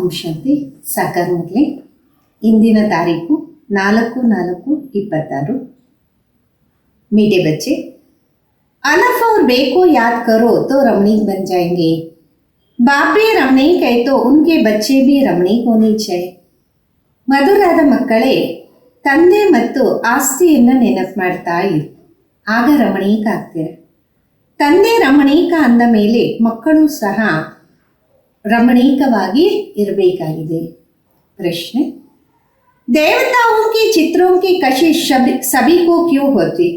ಓಂ ಶಾಂತಿ. ಸಾಕಾರ ಮಕ್ಕಳೇ, ಇಂದಿನ ತಾರೀಕು 4/4/26. मीठे बच्चे, अनफ और बे को याद करो तो रमणीक बन जाएंगे. बाप भी रमणीक है तो उनके बच्चे भी रमणीक होनी चाहिए. ಮಧುರಾದ ಮಕ್ಕಳೇ, ತಂದೆ ಮತ್ತು ಆಸ್ತಿಯನ್ನು ನೆನಪು ಮಾಡ್ತಾ ಇರಿ, ಆಗ ರಮಣೀಕ ಆಗ್ತೀರ. ತಂದೆ ರಮಣೀಕ ಅಂದ ಮೇಲೆ ಮಕ್ಕಳು ಸಹ रमणीकವಾಗಿ ಇರಬೇಕಾಗಿದೆ. प्रश्न, देवताओं के चित्रों की कशिश सभी को क्यों होती?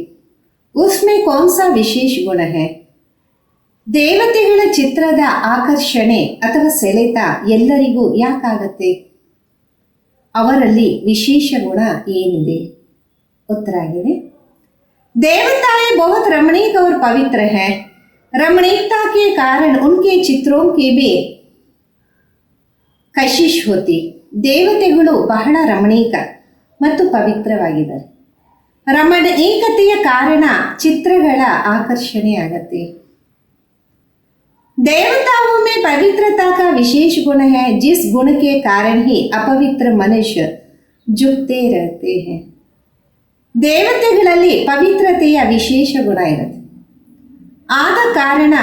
उसमें कौन सा विशेष गुण है? ದೇವತೆಗಳ ಚಿತ್ರದ ಆಕರ್ಷಣೆ ಅಥವಾ ಸೆಳೆತ ಎಲ್ಲರಿಗೂ ಯಾಕಾಗತ್ತೆ? ಅವರಲ್ಲಿ ವಿಶೇಷ ಗುಣ ಏನಿದೆ? ಉತ್ತರ ಆಗಿದೆ, देवताएं बहुत रमणीक और पवित्र हैं. रमणीकता के कारण उनके चित्रों की भी ಕಶಿಶ್ ಹೋತಿ. ದೇವತೆಗಳು ಬಹಳ ರಮಣೀಕ ಮತ್ತು ಪವಿತ್ರವಾಗಿದ್ದಾರೆ. ರಮಣೀಕತೆಯ ಕಾರಣ ಚಿತ್ರಗಳ ಆಕರ್ಷಣೆ ಆಗತ್ತೆ. देवताओं में पवित्रता का विशेष गुण है, जिस गुण के कारण ही अपवित्र मनुष्य झुकते रहते हैं. ದೇವತೆಗಳಲ್ಲಿ ಪವಿತ್ರತೆಯ ವಿಶೇಷ ಗುಣ ಇರುತ್ತೆ. ಆದ ಕಾರಣ,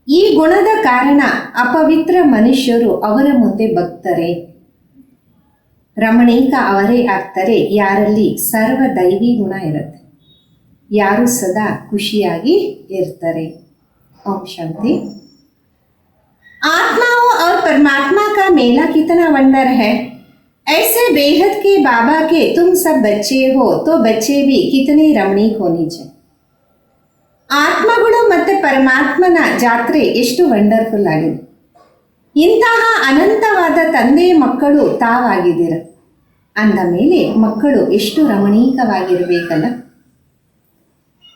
ಈ ಗುಣದ ಕಾರಣ ಅಪವಿತ್ರ ಮನುಷ್ಯರು ಅವರ ಮುಂದೆ ಬಗ್ತಾರೆ. ರಮಣೀಕ ಅವರೇ ಆಗ್ತಾರೆ ಯಾರಲ್ಲಿ ಸರ್ವ ದೈವಿ ಗುಣ ಇರುತ್ತೆ, ಯಾರು ಸದಾ ಖುಷಿಯಾಗಿ ಇರ್ತಾರೆ. ओम शांति. आत्माओं और परमात्मा का मेला कितना वंडर है. ऐसे बेहद के बाबा के तुम सब बच्चे हो तो बच्चे भी कितने रमणीक होनी चाहिए. ಆತ್ಮಗಳು ಮತ್ತು ಪರಮಾತ್ಮನ ಜಾತ್ರೆ ಎಷ್ಟು ವಂಡರ್ಫುಲ್ ಆಗಿದೆ. ಇಂತಹ ಅನಂತವಾದ ತಂದೆ ಮಕ್ಕಳು ತಾವಾಗಿದ್ದೀರ ಅಂದ ಮೇಲೆ ಮಕ್ಕಳು ಎಷ್ಟು ರಮಣೀಕವಾಗಿರಬೇಕಲ್ಲ.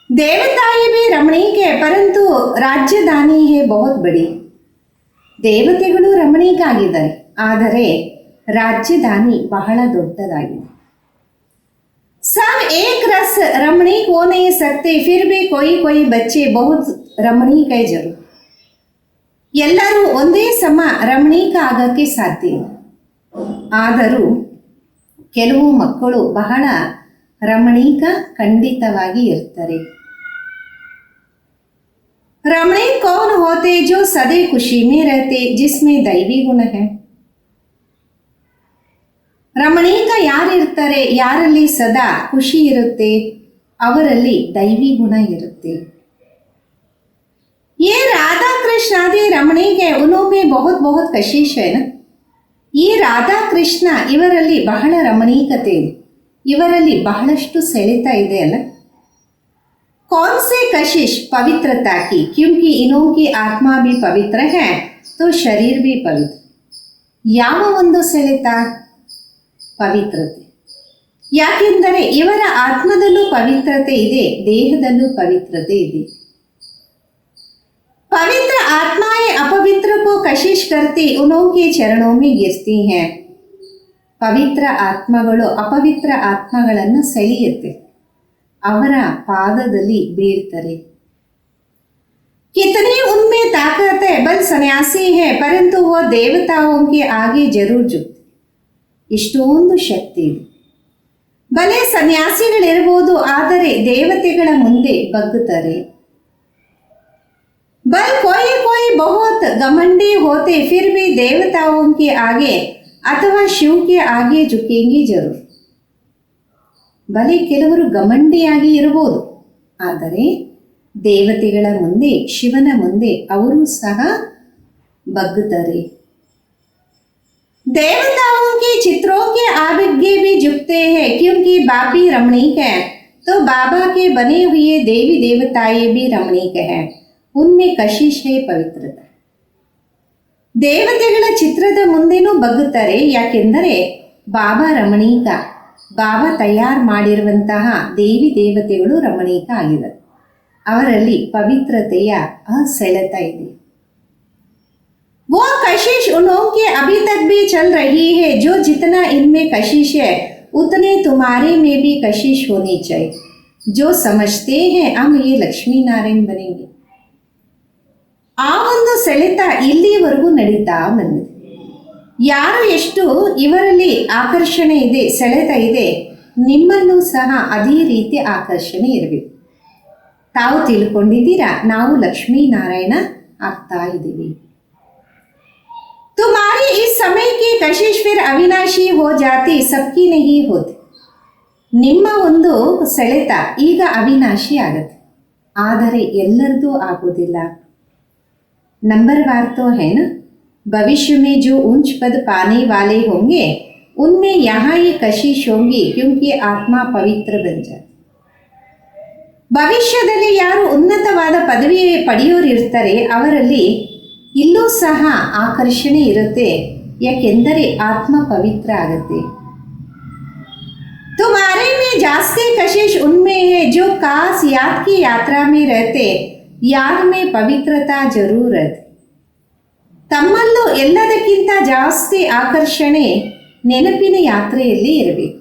देवताएं भी रमणीक है परंतु ರಾಜ್ಯದಾನಿ है बहुत बड़ी. ದೇವತೆಗಳು ರಮಣೀಕ ಆಗಿದ್ದಾರೆ, ಆದರೆ ರಾಜ್ಯದಾನಿ ಬಹಳ ದೊಡ್ಡದಾಗಿದೆ. सब एक रस रमणीक हो नहीं सकते, फिर भी कोई कोई बच्चे बहुत रमणीक है जरूर. ಎಲ್ಲರೂ ಒಂದೇ ಸಮ ರಮಣೀಕ ಆಗಕ್ಕೆ ಸಾಧ್ಯ ಇಲ್ಲ, ಆದರೂ ಕೆಲವು ಮಕ್ಕಳು ಬಹಳ ರಮಣೀಕ ಖಂಡಿತವಾಗಿ ಇರ್ತಾರೆ. रमणीक कौन होते? जो सदैव खुशी में रहते, जिसमें दैवी गुण है. ರಮಣೀಕ ಯಾರಿರ್ತಾರೆ? ಯಾರಲ್ಲಿ ಸದಾ ಖುಷಿ ಇರುತ್ತೆ, ಅವರಲ್ಲಿ ದೈವಿ ಗುಣ ಇರುತ್ತೆ. ये राधा कृष्ण आदि रमणीक है, उनमें बहुत बहुत कशिश है ना. ಈ ರಾಧಾ ಕೃಷ್ಣ ಇವರಲ್ಲಿ ಬಹಳ ರಮಣೀಕತೆ ಇದೆ, ಇವರಲ್ಲಿ ಬಹಳಷ್ಟು ಸೆಳೆತ ಇದೆ ಅಲ್ಲ. कौन से कशिश? पवित्रता की, क्योंकि इनों की आत्मा भी पवित्र है तो शरीर भी पवित्र. ಯಾವ ಒಂದು ಸೆಳೆತ? ಪವಿತ್ರತೆ. ಯಾಕೆಂದರೆ ಇವರ ಆತ್ಮದಲ್ಲೂ ಪವಿತ್ರತೆ ಇದೆ, ದೇಹದಲ್ಲೂ ಪವಿತ್ರತೆ ಇದೆ. पवित्र आत्माएं अपवित्र को कशिश करती, उन्हों के चरणों में गिरती हैं. ಪವಿತ್ರ ಆತ್ಮಗಳು ಅಪವಿತ್ರ ಆತ್ಮಗಳನ್ನು ಸೆಳೆಯುತ್ತೆ, ಅವರ ಪಾದದಲ್ಲಿ ಬೀಳ್ತಾರೆ. कितनी उनमें ताकत है, बल सन्यासी है परंतु वो देवताओं के आगे जरूर झुकते. ಇಷ್ಟೊಂದು ಶಕ್ತಿ ಇದೆ. ಬಲೆ ಸನ್ಯಾಸಿಗಳಿರ್ಬೋದು, ಆದರೆ ದೇವತೆಗಳ ಮುಂದೆ ಬಗ್ಗುತ್ತಾರೆ. बल कोई कोई बहुत घमंडी होते, फिर भी देवताओं के आगे ಅಥವಾ ಶಿವ के आगे झुकेंगे जरूर. ಬಲೆ ಕೆಲವರು ಗಮಂಡಿಯಾಗಿ ಇರಬಹುದು, ಆದರೆ ದೇವತೆಗಳ ಮುಂದೆ, ಶಿವನ ಮುಂದೆ ಅವರು ಸಹ ಬಗ್ಗುತ್ತಾರೆ. देवताओं के चित्रों के आगे भी झुकते हैं, क्योंकि बाप भी रमणीक है तो बाबा के बने हुए देवी देवताएं भी रमणीक है, उनमें कशिश है पवित्रता. ದೇವತೆಗಳ ಚಿತ್ರದ ಮುಂದೆನೂ ಬಗ್ಗುತ್ತಾರೆ, ಯಾಕೆಂದರೆ ಬಾಬಾ ರಮಣೀಕ. ಬಾಬಾ ತಯಾರು ಮಾಡಿರುವಂತಹ ದೇವಿ ದೇವತೆಗಳು ರಮಣೀಕ ಆಗಿದ್ದಾರೆ, ಅವರಲ್ಲಿ ಪವಿತ್ರತೆಯ ಸೆಳೆತ ಇದೆ. वो कशिश उनके अभी तक भी चल रही है, जो जितना इनमें कशिश है उतने तुम्हारे में भी कशिश होनी चाहिए. जो समझते हैं हम ये लक्ष्मी नारायण बनेंगे. ಆ ಒಂದು ಸೆಳೆತ ಇಲ್ಲಿವರೆಗೂ ನಡೀತಾ ಬಂದಿದೆ. ಯಾರು ಎಷ್ಟು ಇವರಲ್ಲಿ ಆಕರ್ಷಣೆ ಇದೆ, ಸೆಳೆತ ಇದೆ, ನಿಮ್ಮಲ್ಲೂ ಸಹ ಅದೇ ರೀತಿ ಆಕರ್ಷಣೆ ಇರಬೇಕು. ತಾವು ತಿಳ್ಕೊಂಡಿದ್ದೀರಾ, ನಾವು ಲಕ್ಷ್ಮೀನಾರಾಯಣ ಆಗ್ತಾ ಇದ್ದೀವಿ. तुम्हारी इस समय की कशिश फिर अविनाशी हो जाती, सबकी नहीं होती. ನಿಮ್ಮ ಒಂದು ಸೆಳೆತ ಈಗ ಅವಿನಾಶಿ ಆಗುತ್ತೆ, ಆದರೆ ಎಲ್ಲರದೂ ಆಗೋದಿಲ್ಲ. नंबर वार तो है ना, भविष्य में जो ऊंच पद पाने वाले होंगे उनमें यहाँ ही कशिश होंगी, क्योंकि आत्मा पवित्र बन जाती. ಭವಿಷ್ಯದಲ್ಲಿ ಯಾರು ಉನ್ನತವಾದ ಪದವಿ ಪಡೆಯೋರು ಇರ್ತಾರೆ ಅವರಲ್ಲಿ ಇಲ್ಲೂ ಸಹ ಆಕರ್ಷಣೆ ಇರುತ್ತೆ, ಯಾಕೆಂದರೆ ಆತ್ಮ ಪವಿತ್ರ ಆಗುತ್ತೆ. तुम्हारे में जास्ती कशिश उनमें है जो काश याद की यात्रा में रहते, याद में पवित्रता जरूर है. ತಮ್ಮಲ್ಲೂ ಎಲ್ಲದಕ್ಕಿಂತ ಜಾಸ್ತಿ ಆಕರ್ಷಣೆ ನೆನಪಿನ ಯಾತ್ರೆಯಲ್ಲಿ ಇರಬೇಕು.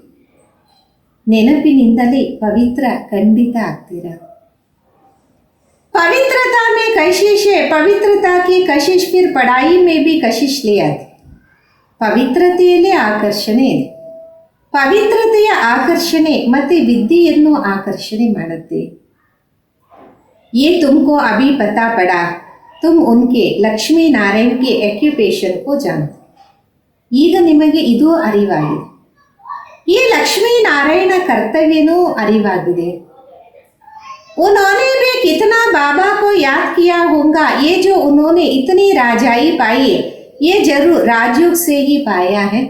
ನೆನಪಿನಿಂದಲೇ ಪವಿತ್ರ ಖಂಡಿತ ಆಗ್ತೀರಾ. पवित्रता में कशिश है, पवित्रता की कशिश फिर पढ़ाई में भी कशिश ले आती. ಪವಿತ್ರತೆಯಲ್ಲೇ ಆಕರ್ಷಣೆ ಇದೆ. ಪವಿತ್ರತೆಯ ಆಕರ್ಷಣೆ ಮತ್ತೆ ವಿದ್ಯೆಯನ್ನು ಆಕರ್ಷಣೆ ಮಾಡುತ್ತೆ. ये तुमको अभी पता पड़ा, तुम उनके लक्ष्मी नारायण के एक्युपेशन को जानते. ಈಗ ನಿಮಗೆ ಇದು ಅರಿವಾಗಿದೆ, ಈ ಲಕ್ಷ್ಮೀ ನಾರಾಯಣ ಕರ್ತವ್ಯನೂ ಅರಿವಾಗಿದೆ. उन्होंने भी कितना बाबा को याद किया होगा, ये जो उन्होंने इतनी राजाई पाई ये जरूर राजयोग से ही पाया है.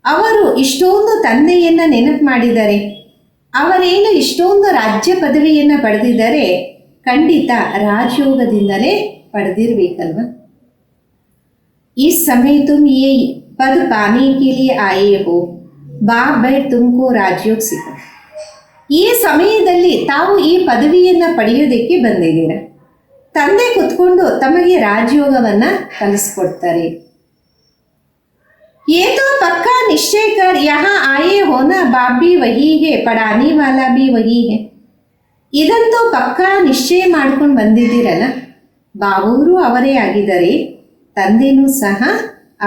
ಅವರು ಇಷ್ಟೊಂದು ತಂದೆಯನ್ನು ನೆನಪು ಮಾಡಿದ್ದಾರೆ, ಅವರೇನು ಇಷ್ಟೊಂದು ರಾಜ್ಯ ಪದವಿಯನ್ನು ಪಡೆದಿದ್ದಾರೆ, ಖಂಡಿತ ರಾಜಯೋಗದಿಂದಲೇ ಪಡೆದಿರಬೇಕಲ್ವ. इस समय तुम ये पद पाने के लिए आए हो, बाप बैठ तुमको राजयोग सिखा. ಈ ಸಮಯದಲ್ಲಿ ತಾವು ಈ ಪದವಿಯನ್ನು ಪಡೆಯೋದಕ್ಕೆ ಬಂದಿದ್ದೀರ, ತಂದೆ ಕುತ್ಕೊಂಡು ತಮಗೆ ರಾಜಯೋಗವನ್ನು ಕಲಿಸ್ಕೊಡ್ತಾರೆ. ये तो पक्का निश्चय कर यहाँ आए हो ना, बाप भी वही है, पढ़ाने वाला भी वही है. ಇದಂತೂ ಪಕ್ಕಾ ನಿಶ್ಚಯ ಮಾಡ್ಕೊಂಡು ಬಂದಿದ್ದೀರಲ್ಲ, ಬಾಬೂರು ಅವರೇ ಆಗಿದ್ದಾರೆ, ತಂದೆನೂ ಸಹ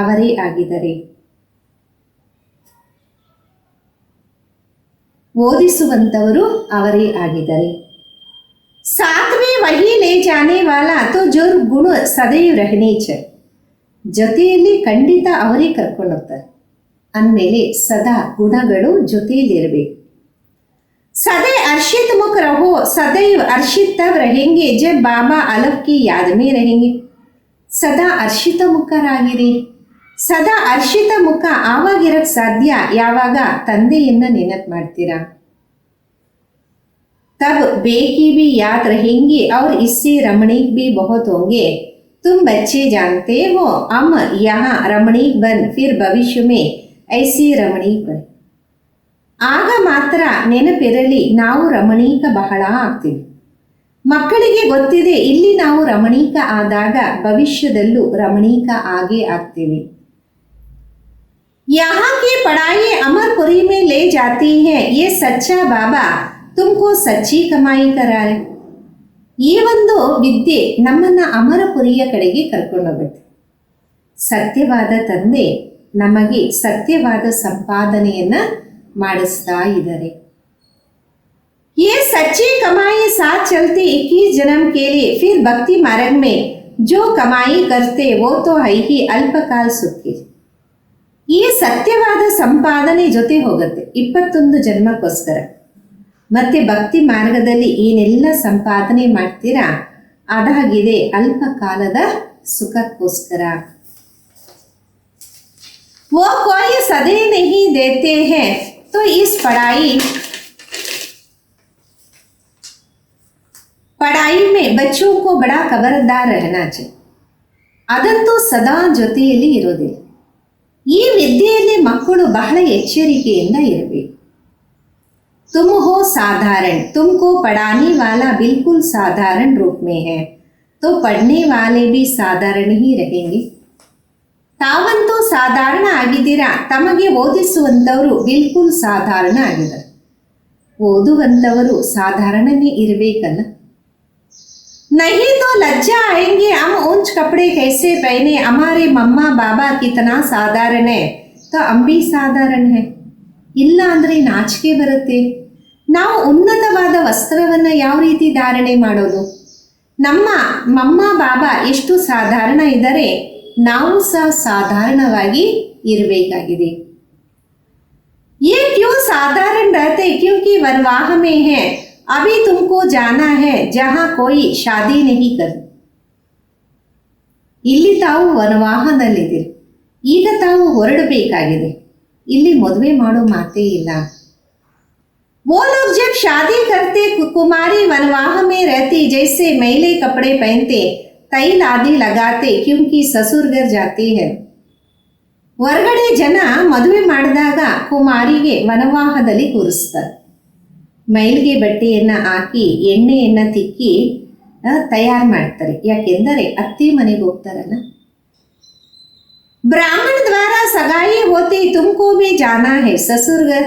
ಅವರೇ ಆಗಿದ್ದಾರೆ. ಓದಿಸುವಂತವರು ಅವರೇ ಆಗಿದ್ದಾರೆ. साथ में वही ले जाने वाला तो जो गुण सदैव रहने चाहिए. ಜೊತೆಯಲ್ಲಿ ಖಂಡಿತ ಅವರೇ ಕರ್ಕೊಂಡು ಹೋಗ್ತಾರೆ ಅಂದಮೇಲೆ ಸದಾ ಗುಣಗಳು ಜೊತೆಯಲ್ಲಿರಬೇಕು. सदैव अर्षित मुख रहो, सदैव अर्षित तब रहेंगे जब बाबा अलग की याद में रहेंगे. ಸದಾ ಅರ್ಷಿತ ಮುಖರಾಗಿರಿ. ಸದಾ ಅರ್ಷಿತ ಮುಖ ಆವಾಗಿರಕ್ಕೆ ಸಾಧ್ಯ ಯಾವಾಗ ತಂದೆಯನ್ನ ನೆನಪು ಮಾಡ್ತೀರಾ. तब बे की भी याद रहेंगी और इससे रमणीक भी बहुत होंगे. तुम बच्चे जानते हो हम यहाँ रमणीक बन फिर भविष्य में ऐसे रमणीक बन. ಆಗ ಮಾತ್ರ ನೆನಪಿರಲಿ, ನಾವು ರಮಣೀಕ ಬಹಳ ಆಗ್ತೀವಿ. ಮಕ್ಕಳಿಗೆ ಗೊತ್ತಿದೆ, ಇಲ್ಲಿ ನಾವು ರಮಣೀಕ ಆದಾಗ ಭವಿಷ್ಯದಲ್ಲೂ ರಮಣೀಕ ಆಗೇ ಆಗ್ತೀವಿ. यहाँ की पढ़ाई अमरपुरी में ले जाती है, ये सच्चा बाबा तुमको सच्ची कमाई कराए. ಈ ಒಂದು ವಿದ್ಯೆ ನಮ್ಮನ್ನ ಅಮರಪುರಿಯ ಕಡೆಗೆ ಕರ್ಕೊಂಡೋಗುತ್ತೆ. ಸತ್ಯವಾದ ತಂದೆ ನಮಗೆ ಸತ್ಯವಾದ ಸಂಪಾದನೆಯನ್ನ ಮಾಡಿಸ್ತಾ ಇದ್ದಾರೆ. ये सच्ची कमाई साथ चलती 21 जन्म के लिए, फिर भक्ति मार्ग में जो कमाई करते वो तो है ही अल्पकाल सुख के. ಈ ಸತ್ಯವಾದ ಸಂಪಾದನೆ ಜೊತೆ ಹೋಗುತ್ತೆ 21 ಜನ್ಮಕ್ಕೋಸ್ಕರ. ಮತ್ತೆ ಭಕ್ತಿ ಮಾರ್ಗದಲ್ಲಿ ಏನೆಲ್ಲ ಸಂಪಾದನೆ ಮಾಡ್ತೀರಾ ಅದಾಗಿದೆ ಅಲ್ಪ ಕಾಲದ ಸುಖಕ್ಕೋಸ್ಕರ. वो कोई सदैव नहीं देते हैं तो इस पढ़ाई में बच्चों को बड़ा खबरदार रहना चाहिए. ಅದಂತೂ ಸದಾ ಜೊತೆಯಲ್ಲಿ ಇರೋದಿಲ್ಲ. ಈ ವಿದ್ಯೆಯಲ್ಲಿ ಮಕ್ಕಳು ಬಹಳ ಎಚ್ಚರಿಕೆಯಿಂದ ಇರಬೇಕು. तुम हो साधारण, तुमको पढ़ाने वाला बिल्कुल साधारण रूप में है तो पढ़ने वाले भी साधारण ही रहेंगे. ತಾವಂತೂ ಸಾಧಾರಣ ಆಗಿದ್ದೀರಾ, ತಮಗೆ ಓದಿಸುವಂಥವರು ಬಿಲ್ಕುಲ್ ಸಾಧಾರಣ ಆಗಿದ್ದಾರೆ. ಓದುವಂಥವರು ಸಾಧಾರಣನೇ ಇರಬೇಕಲ್ಲ. नहीं तो लज्जा आएंगे, हम ऊंच कपड़े कैसे पहने, हमारे मम्मा बाबा कितना साधारण है तो हम भी साधारण है. ಇಲ್ಲ ಅಂದರೆ ನಾಚಿಕೆ ಬರುತ್ತೆ. ನಾವು ಉನ್ನತವಾದ ವಸ್ತ್ರವನ್ನು ಯಾವ ರೀತಿ ಧಾರಣೆ ಮಾಡೋದು? ನಮ್ಮ ಮಮ್ಮ ಬಾಬಾ ಎಷ್ಟು ಸಾಧಾರಣ ಇದ್ದರೆ ನಾವು ಸಹ ಸಾಧಾರಣವಾಗಿ ಇರಬೇಕಾಗಿದೆ. ये क्यों साधारण रहते? क्योंकि वनवाह में है. अभी तुमको जाना है जहाँ कोई शादी नहीं कर. ಇಲ್ಲಿ ತಾವು ವನವಾಹದಲ್ಲಿದ್ದೀರಿ, ಈಗ ತಾವು ಹೊರಡಬೇಕಾಗಿದೆ. ಇಲ್ಲಿ ಮದುವೆ ಮಾಡೋ ಮಾತೇ ಇಲ್ಲ. वो लोग जब शादी करते कुमारी वनवाह में रहती, जैसे मैले कपड़े पहनते, तैल आदि लगाते, क्योंकि ससुर घर जाती है. ಹೊರಗಡೆ ಜನ ಮದುವೆ ಮಾಡಿದಾಗ ಕುಮಾರಿಗೆ ವನವಾಹದಲ್ಲಿ ಕೂರಿಸ್ತಾರೆ. ಮೈಲಿಗೆ ಬಟ್ಟೆಯನ್ನು ಹಾಕಿ ಎಣ್ಣೆಯನ್ನು ತಿಕ್ಕಿ ತಯಾರು ಮಾಡ್ತಾರೆ. ಯಾಕೆಂದರೆ ಅತ್ತೆ ಮನೆಗೆ ಹೋಗ್ತಾರಲ್ಲ. ब्राह्मण द्वारा सगाई होती, तुमको भी जाना है ससुर घर.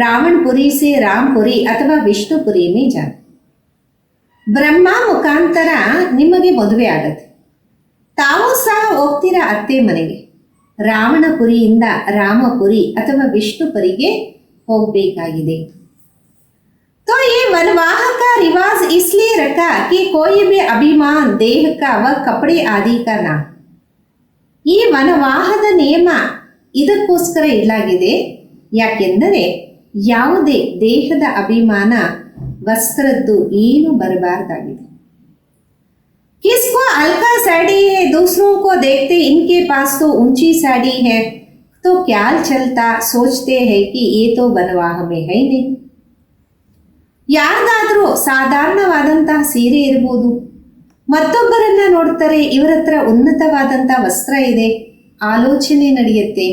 रावणपुरी से रामपुरी ಅಥವಾ ವಿಷ್ಣುಪುರಿ में जाना. ಬ್ರಹ್ಮ ಮುಖಾಂತರ ನಿಮಗೆ ಮದುವೆ ಆಗತ್ತೆ. ತಾವು ಸಹ ಹೋಗ್ತೀರಾ ಅತ್ತೆ ಮನೆಗೆ. ರಾವಣಪುರಿಯಿಂದ ರಾಮಪುರಿ ಅಥವಾ ವಿಷ್ಣುಪುರಿಗೆ ಹೋಗಬೇಕಾಗಿದೆ. तो ये वनवाह का रिवाज इसलिए रखा कि कोई भी अभिमान देह का व कपड़े आदि का ना. ಈ ವನವಾಹದ ನಿಯಮ ಇದಕ್ಕೋಸ್ಕರ ಇಡಲಾಗಿದೆ. ಯಾಕೆಂದರೆ ಯಾವುದೇ ದೇಹದ ಅಭಿಮಾನ, ವಸ್ತ್ರದ್ದು ಏನು ಬರಬಾರ್ದಾಗಿದೆ. किसको हल्का साड़ी है, दूसरों को देखते इनके पास तो ऊंची साड़ी है, तो क्या चलता सोचते हैं कि ये तो वनवाह में है नहीं. ಯಾರಿಗಾದರೂ ಸಾಧಾರಣವಾದಂತಹ ಸೀರೆ ಇರಬಹುದು, ಮತ್ತೊಬ್ಬರನ್ನ ನೋಡ್ತಾರೆ ಇವರ ಹತ್ರ ಉನ್ನತವಾದಂಥ ವಸ್ತ್ರ ಇದೆ, ಆಲೋಚನೆ ನಡೆಯುತ್ತೆ.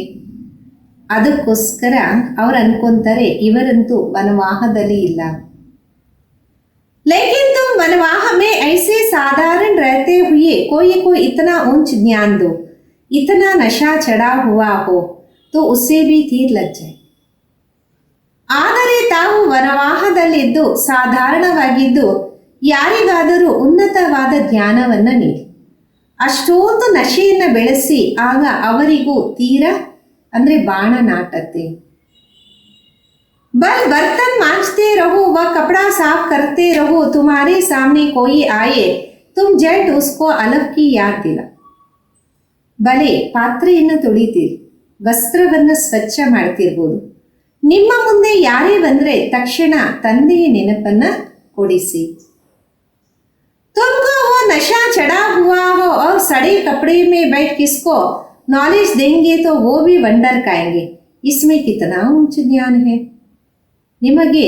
ಅದಕ್ಕೋಸ್ಕರ ಅವ್ರು ಅನ್ಕೊಂತಾರೆ ಇವರಂತೂ ವನವಾಹದಲ್ಲಿ ಇಲ್ಲ. लेकिन तुम वनवाह में ऐसे साधारण रहते हुए कोई को इतना ऊंच ज्ञान दो, इतना नशा चढ़ा हुआ हो तो उससे भी तीर लग जाए. ಆದರೆ ತಾವು ವನವಾಹದಲ್ಲಿದ್ದು ಸಾಧಾರಣವಾಗಿದ್ದು ಯಾರಿಗಾದರೂ ಉನ್ನತವಾದ ಜ್ಞಾನವನ್ನು ನೀಡಿ, ಅಷ್ಟೊಂದು ನಶೆಯನ್ನು ಬೆಳೆಸಿ, ಆಗ ಅವರಿಗೂ ತೀರ ಅಂದರೆ ಬಾಣ ನಾಟತ್ತೆ. बस बर्तन मांजते रहो व कपड़ा साफ करते रहो, तुम्हारे सामने कोई आए तुम झट उसको अलग की याद दिला. ಬಲೆ ಪಾತ್ರೆಯನ್ನು ತೊಳಿತೀರಿ, ವಸ್ತ್ರವನ್ನು ಸ್ವಚ್ಛ ಮಾಡ್ತಿರ್ಬೋದು. ನಿಮ್ಮ ಮುಂದೆ ಯಾರೇ ಬಂದರೆ ತಕ್ಷಣ ತಂದೆಯ ನೆನಪನ್ನು ಕೊಡಿಸಿ. तुमको वो नशा चढ़ा हुआ हो और सड़े कपड़े में बैठ किसको नॉलेज देंगे तो वो भी वंडर खाएंगे, इसमें कितना ऊंच ज्ञान है. ನಿಮಗೆ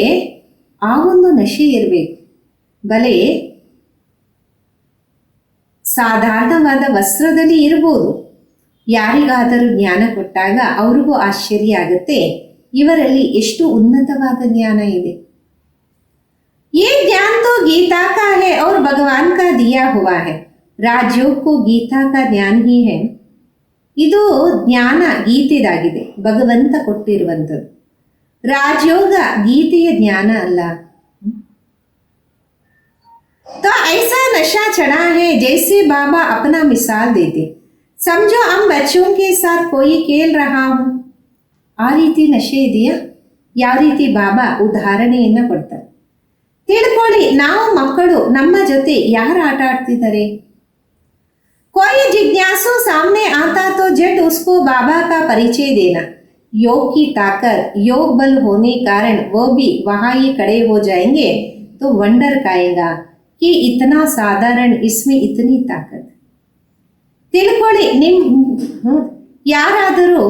ಆ ಒಂದು ನಶೆ ಇರಬೇಕು. ಬಲೆ ಸಾಧಾರಣವಾದ ವಸ್ತ್ರದಲ್ಲಿ ಇರ್ಬೋದು, ಯಾರಿಗಾದರೂ ಜ್ಞಾನ ಕೊಟ್ಟಾಗ ಅವ್ರಿಗೂ ಆಶ್ಚರ್ಯ ಆಗುತ್ತೆ, ಇವರಲ್ಲಿ ಎಷ್ಟು ಉನ್ನತವಾದ ಜ್ಞಾನ ಇದೆ. ये ज्ञान तो गीता का है और भगवान का दिया हुआ है. राजयोग को गीता का ज्ञान ही है. ಇದು ಜ್ಞಾನ ಗೀತೆದಾಗಿದೆ, ಭಗವಂತ ಕೊಟ್ಟಿರುವಂಥದ್ದು. राजयोग गीतेय ज्ञान अल्लाह. तो ऐसा नशा चढ़ा है जैसे बाबा अपना मिसाल देते, समझो हम बच्चों के साथ कोई खेल रहा हूँ. ಆ ರೀತಿ ನಶೆ ಇದೆಯಾ? ಯಾವ ರೀತಿ ಬಾಬಾ ಉದಾಹರಣೆಯನ್ನು ಕೊಡ್ತಾರೆ. ತಿಳ್ಕೊಳ್ಳಿ, ನಾವು ಮಕ್ಕಳು ನಮ್ಮ ಜೊತೆ ಯಾರು ಆಟ ಆಡ್ತಿದ್ದಾರೆ. कोई जिज्ञासु सामने आता तो झट उसको बाबा का परिचय देना. योग की ताकत, योग बल होने कारण वो भी वहाँ ही खड़े हो जाएंगे तो वंडर खाएगा कि इतना साधारण, इसमें इतनी ताकत. ತಿಳ್ಕೊಳ್ಳಿ, ಯಾರಾದರೂ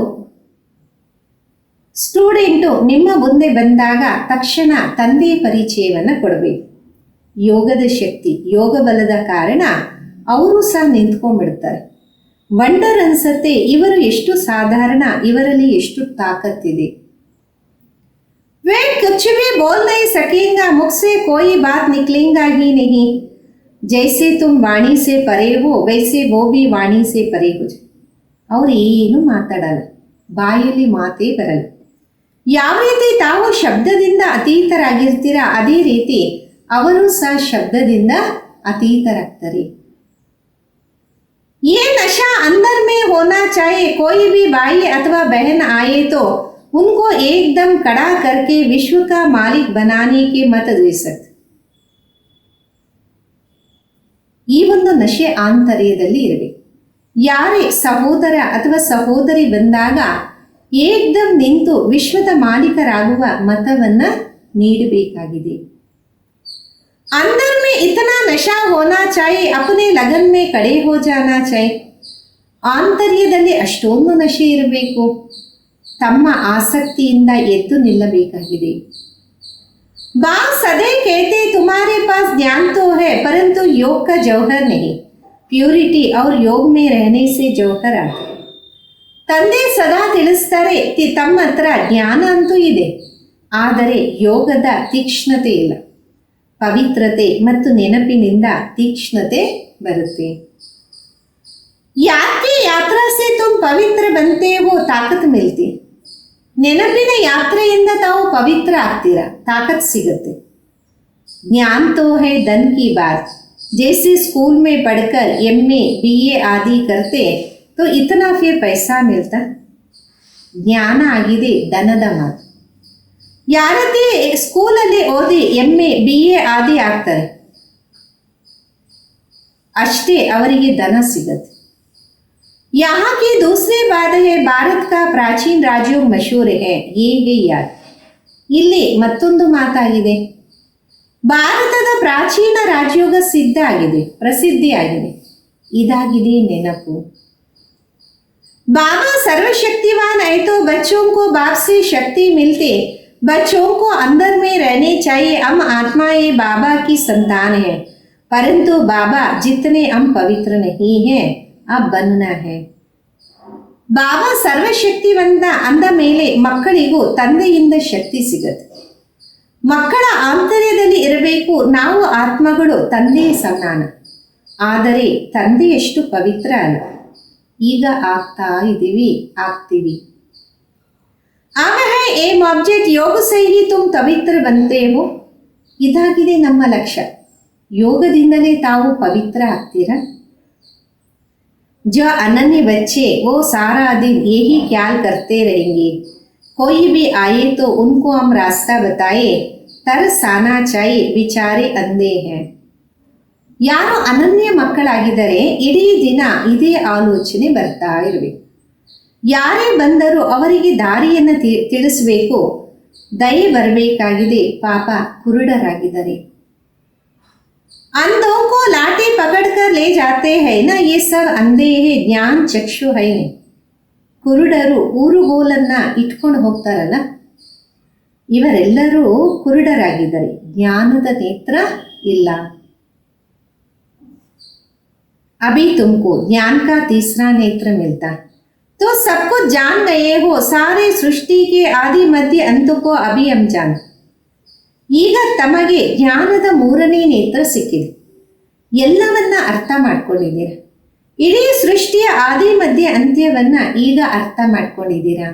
ಸ್ಟೂಡೆಂಟು ನಿಮ್ಮ ಮುಂದೆ ಬಂದಾಗ ತಕ್ಷಣ ತಂದೆ ಪರಿಚಯವನ್ನು ಕೊಡಬೇಕು. ಯೋಗದ ಶಕ್ತಿ, ಯೋಗ ಬಲದ ಕಾರಣ ಅವರು ಸಹ ನಿಂತ್ಕೊಂಡ್ಬಿಡ್ತಾರೆ. ವಂಡರ್ ಅನ್ಸತ್ತೆ, ಇವರು ಎಷ್ಟು ಸಾಧಾರಣ, ಇವರಲ್ಲಿ ಎಷ್ಟು ತಾಕತ್ತಿದೆ. वे कुछ भी बोल नहीं सकेगा, मुख से कोई बात निकलेगा ही नहीं. जैसे तुम वाणी से परे हो वैसे वो भी वाणी से परे हो. ಅವ್ರು ಏನು ಮಾತಾಡಲ್ಲ, ಬಾಯಲ್ಲಿ ಮಾತೇ ಬರಲ್ಲ. ಯಾವ ರೀತಿ ತಾವು ಶಬ್ದದಿಂದ ಅತೀತರಾಗಿರ್ತೀರ ಅದೇ ರೀತಿ ಅವರು ಸಹ ಶಬ್ದದಿಂದ ಅತೀತರಾಗ್ತಾರೆ. ये नशा अंदर में होना चाहिए. कोई भी भाई अथवा बहन आए तो उनको एकदम कड़ा करके विश्व का मालिक बनाने के मत दे सकते. ಈ ಒಂದು ನಶೆ ಆಂತರ್ಯದಲ್ಲಿ ಇರಬೇಕು. ಯಾರೇ ಸಹೋದರ ಅಥವಾ ಸಹೋದರಿ ಬಂದಾಗ ಏಕ್ದಮ್ ನಿಂತು ವಿಶ್ವದ ಮಾಲೀಕರಾಗುವ ಮತವನ್ನ ನೀಡಬೇಕಾಗಿದೆ. अंदर में इतना नशा होना चाहिए, अपने लगन में खड़े हो जाना चाहिए. ಆಂತರ್ಯದಲ್ಲಿ ಅಷ್ಟೊಂದು ನಶೆ ಇರಬೇಕು, ತಮ್ಮ ಆಸಕ್ತಿಯಿಂದ ಎದ್ದು ನಿಲ್ಲಬೇಕಾಗಿದೆ. बाप सदैव कहते तुम्हारे पास ज्ञान तो है परंतु योग का जौहर नहीं. प्यूरिटी और योग में रहने से जौहर आते. ತಂದೆ ಸದಾ ತಿಳಿಸ್ತಾರೆ ತಮ್ಮ ಹತ್ರ ಜ್ಞಾನ ಅಂತೂ ಇದೆ, ಆದರೆ ಯೋಗದ ತೀಕ್ಷ್ಣತೆ ಇಲ್ಲ. ಪವಿತ್ರತೆ ಮತ್ತು ನೆನಪಿನಿಂದ ತೀಕ್ಷ್ಣತೆ ಬರುತ್ತೆ. ಯಾತ್ರೆ ಯಾತ್ರಾ ಸೆ ತುಮ್ ಪವಿತ್ರ ಬಂತೆ ಹೋ, ತಾಕತ್ ಮಿಲ್ತಿ. ನೆನಪಿನ ಯಾತ್ರೆಯಿಂದ ತಾವು ಪವಿತ್ರ ಆಗ್ತೀರಾ, ತಾಕತ್ ಸಿಗುತ್ತೆ. ज्ञान तो है धन की बात. जैसे स्कूल में पढ़कर MA BA आदि करते तो इतना फिर पैसा मिलता. ಜ್ಞಾನ ಆಗಿದೆ ಧನದ ಮಾತು. ಯಾರದೇ ಸ್ಕೂಲಲ್ಲಿ ಓದಿ MA BA ಆದಿ ಆಗ್ತಾರೆ, ಅಷ್ಟೇ ಅವರಿಗೆ ಧನ ಸಿಗತ್ತೆ. यहाँ की दूसरी बात है, भारत का प्राचीन राज्यों मशहूर है ये है याद. ಇಲ್ಲಿ ಮತ್ತೊಂದು ಮಾತಾಗಿದೆ, ಭಾರತದ ಪ್ರಾಚೀನ ರಾಜಯೋಗ ಸಿದ್ಧ ಆಗಿದೆ, ಪ್ರಸಿದ್ಧಿಯಾಗಿದೆ. ಇದಾಗಿದೆ ನೆನಪು. बाबा सर्वशक्तिवान है तो बच्चों को बाप से शक्ति मिलती. बच्चों को अंदर में रहने चाहिए. हम आत्माएं बाबा की संतान है, परंतु बाबा जितने हम पवित्र नहीं हैं अब बनना है. ಬಾಬಾ ಸರ್ವಶಕ್ತಿವಂತ ಅಂದ ಮೇಲೆ ಮಕ್ಕಳಿಗೂ ತಂದೆಯಿಂದ ಶಕ್ತಿ ಸಿಗತ್ತೆ. ಮಕ್ಕಳ ಆಂತರ್ಯದಲ್ಲಿ ಇರಬೇಕು, ನಾವು ಆತ್ಮಗಳು ತಂದೆಯ ಸಮಾನ, ಆದರೆ ತಂದೆಯಷ್ಟು ಪವಿತ್ರ ಅಲ್ಲ. ಈಗ ಆಗ್ತಾ ಇದ್ದೀವಿ, ಆಗ್ತೀವಿ. ಆಗ ಹೈ ಏಮ್ ಆಬ್ಜೆಕ್ಟ್ ಯೋಗ ಸಹಿ ತುಮ್ ಪವಿತ್ರ ಬಂತೇವೋ. ಇದಾಗಿದೆ ನಮ್ಮ ಲಕ್ಷ್ಯ. ಯೋಗದಿಂದಲೇ ತಾವು ಪವಿತ್ರ ಆಗ್ತೀರಾ. जो अनन्य बच्चे वो सारा दिन यही ख्याल करते रहेंगे. कोई भी आए तो उनको हम रास्ता बताए, तरस आना चाहिए, बिचारे अंधे हैं. ಯಾರು ಅನನ್ಯ ಮಕ್ಕಳಾಗಿದ್ದರೆ ಇಡೀ ದಿನ ಇದೇ ಆಲೋಚನೆ ಬರ್ತಾ ಇರಬೇಕು. ಯಾರೇ ಬಂದರೂ ಅವರಿಗೆ ದಾರಿಯನ್ನು ತಿಳಿಸಬೇಕು, ದಯೆ ಬರಬೇಕಾಗಿದೆ, ಪಾಪ ಕುರುಡರಾಗಿದ್ದಾರೆ. अंधों को लाठी पकड़कर ले जाते हैं ना, ये सब अंधे है, ज्ञान चक्षु है. ಕುರುಡರು ಊರುಗೋಲನ್ನ ಇಟ್ಕೊಂಡು ಹೋಗ್ತಾರಲ್ಲ, ಇವರೆಲ್ಲರೂ ಕುರುಡರಾಗಿದ್ದಾರೆ, ಜ್ಞಾನದ ನೇತ್ರ ಇಲ್ಲ. अभी तुमको ज्ञान का तीसरा नेत्र मिलता तो सब कुछ जान गए हो. सारे सृष्टि के आदि मध्य अंत को अभी हम जान. ಈಗ ತಮಗೆ ಜ್ಞಾನದ ಮೂರನೇ ನೇತ್ರ ಸಿಕ್ಕಿದೆ, ಎಲ್ಲವನ್ನ ಅರ್ಥ ಮಾಡ್ಕೊಂಡಿದ್ದೀರಾ. ಇಡೀ ಸೃಷ್ಟಿಯ ಆದಿ ಮಧ್ಯ ಅಂತ್ಯವನ್ನ ಈಗ ಅರ್ಥ ಮಾಡ್ಕೊಂಡಿದ್ದೀರಾ.